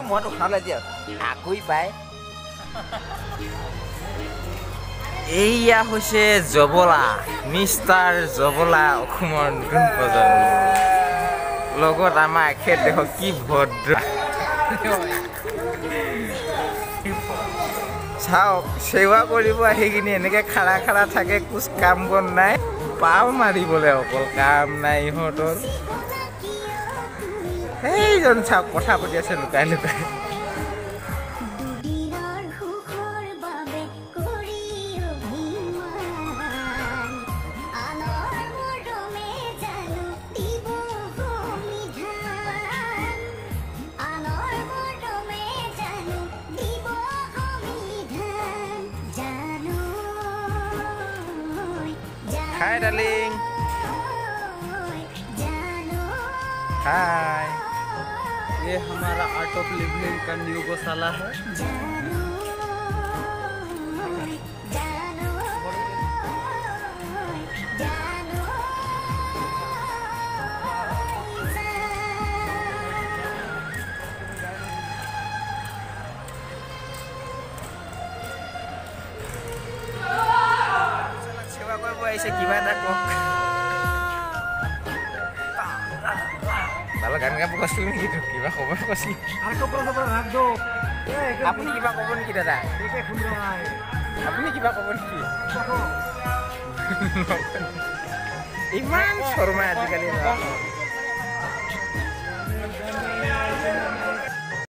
মইতো খালে দিয়া আগুই পায় এইয়া হৈছে জবলা মিষ্টাৰ জবলা অসমৰ নতুন প্ৰজন্ম লগত আমাৰ এখেত দেখক কি ভদ্ৰ চাওক সেৱা কৰিব আহি কিনি এনেকে খাৰা খাৰা থাকে কুছ কাম বন নাই পাও মাৰিবলৈ অকল কাম নাই ইহঁতৰ এইজন চাওক কথা পাতি আছে লুকাই লুকাই Hi darling. Hi. ये हमारा आर्ट ऑफ लिविंग का न्यू गौशाला है। Saya gimana kok? Kalau kan kamu kostum gitu, gimana kamu kostum? Aku pernah rado. Apa nih gimana kamu nih kita dah? Ini kunjungan. Apa nih gimana kamu nih? Iman, hormat sekali lah.